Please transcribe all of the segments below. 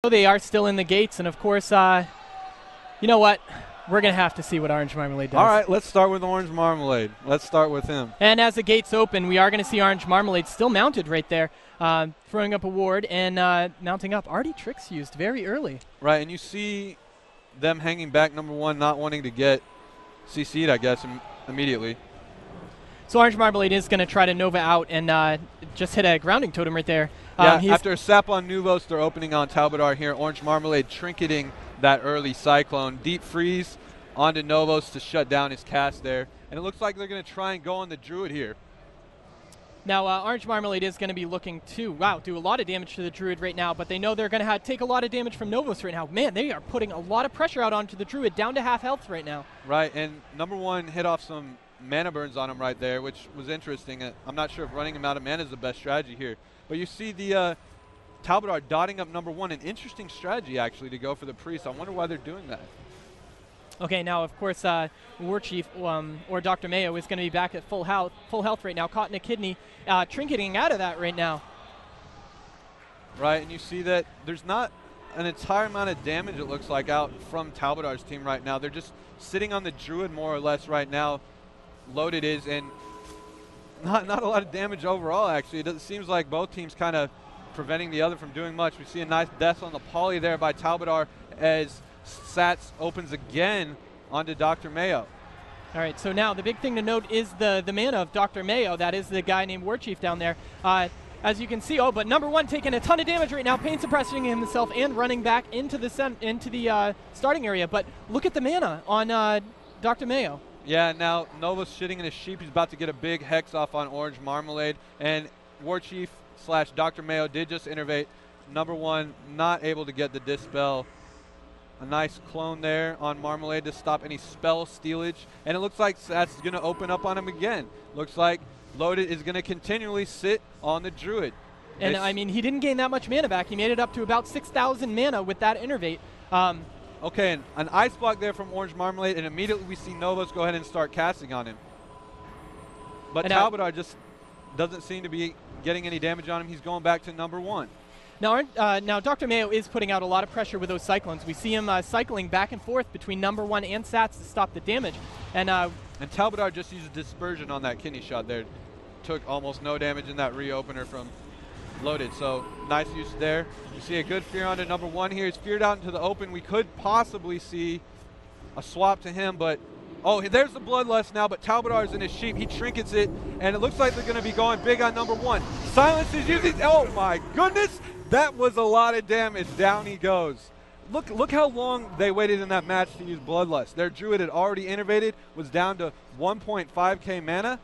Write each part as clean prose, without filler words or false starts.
They are still in the gates, and of course, you know what? We're going to have to see what Orange Marmalade does. All right, let's start with Orange Marmalade. Let's start with him. And as the gates open, we are going to see Orange Marmalade still mounted right there, throwing up a ward and mounting up. Already tricks used very early. Right, and you see them hanging back, number one, not wanting to get CC'd, I guess, immediately. So Orange Marmalade is going to try to Nova out and just hit a grounding totem right there. After a sap on Nuvos, they're opening on Talbadar here. Orange Marmalade trinketing that early Cyclone. Deep freeze onto Novos to shut down his cast there. And it looks like they're going to try and go on the Druid here. Now, Orange Marmalade is going to be looking to, do a lot of damage to the Druid right now, but they know they're going to take a lot of damage from Novos right now. Man, they are putting a lot of pressure out onto the Druid, down to half health right now. Right, and number one hit off some mana burns on him right there, which was interesting. I'm not sure if running him out of mana is the best strategy here. But you see the Talbadar dotting up number one, an interesting strategy actually to go for the Priest. I wonder why they're doing that. Okay, now of course War Chief or Dr. Mayo is going to be back at full health right now, caught in a kidney, trinketing out of that right now. Right, and you see that there's not an entire amount of damage, it looks like, out from Talbadar's team right now. They're just sitting on the Druid more or less right now. Loaded is, and not a lot of damage overall, actually. It seems like both teams kind of preventing the other from doing much. We see a nice death on the poly there by Talbadar as Sats opens again onto Dr. Mayo. All right, so now the big thing to note is the mana of Dr. Mayo. That is the guy named War Chief down there. As you can see, but number one taking a ton of damage right now, pain suppressing himself and running back into the starting area. But look at the mana on Dr. Mayo. Yeah, now Nova's shitting in his sheep. He's about to get a big hex off on Orange Marmalade. And War Chief / Dr. Mayo did just innervate. Number one, not able to get the Dispel. A nice clone there on Marmalade to stop any spell stealage. And it looks like that's going to open up on him again. Looks like Loaded is going to continually sit on the Druid. And I mean, he didn't gain that much mana back. He made it up to about 6,000 mana with that innervate. Okay, and an ice block there from Orange Marmalade, and immediately we see Novos go ahead and start casting on him. But Talbadar just doesn't seem to be getting any damage on him. He's going back to number one. Now Dr. Mayo is putting out a lot of pressure with those Cyclones. We see him cycling back and forth between number one and Sats to stop the damage. And Talbadar just used a Dispersion on that kidney shot there. Took almost no damage in that reopener from Loaded, so nice use there. You see a good fear onto number one here. He's feared out into the open. We could possibly see a swap to him, but there's the Bloodlust now, but Talbadar's in his sheep. He trinkets it, and it looks like they're going to be going big on number one. Silence is using, oh my goodness, that was a lot of damage. Down he goes. Look how long they waited in that match to use Bloodlust. Their Druid had already innervated, was down to 1.5k mana.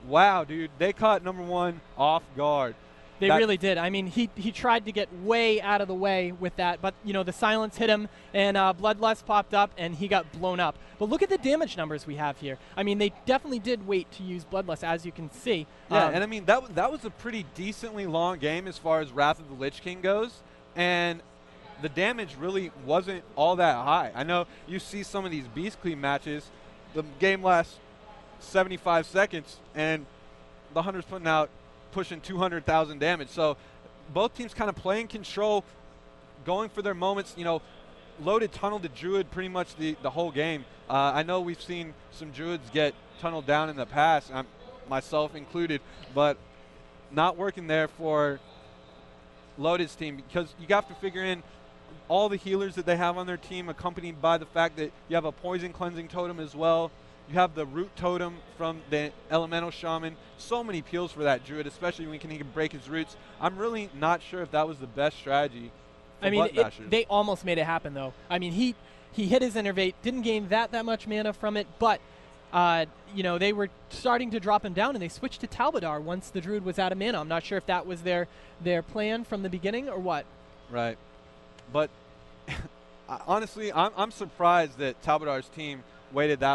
Wow, dude, they caught number one off guard. They really did. I mean, he tried to get way out of the way with that, but, you know, the silence hit him, and Bloodlust popped up, and he got blown up. But look at the damage numbers we have here. I mean, they definitely did wait to use Bloodlust, as you can see. Yeah, and I mean, that was a pretty decently long game as far as Wrath of the Lich King goes, and the damage really wasn't all that high. I know you see some of these Beast Cleave matches, the game lasts 75 seconds, and the Hunter's pushing 200,000 damage. So both teams kind of playing control, going for their moments. You know, Loaded tunneled the Druid pretty much the whole game. I know we've seen some Druids get tunneled down in the past, myself included, but not working there for Loaded's team, because you have to figure in all the healers that they have on their team, accompanied by the fact that you have a poison cleansing totem as well. You have the root totem from the elemental shaman. So many peels for that Druid, especially when he can break his roots. I'm really not sure if that was the best strategy for they almost made it happen, though. I mean, he hit his innervate, didn't gain that much mana from it, but you know, they were starting to drop him down, and they switched to Talbadar once the Druid was out of mana. I'm not sure if that was their plan from the beginning or what. Right, but honestly, I'm surprised that Talbadar's team waited that long.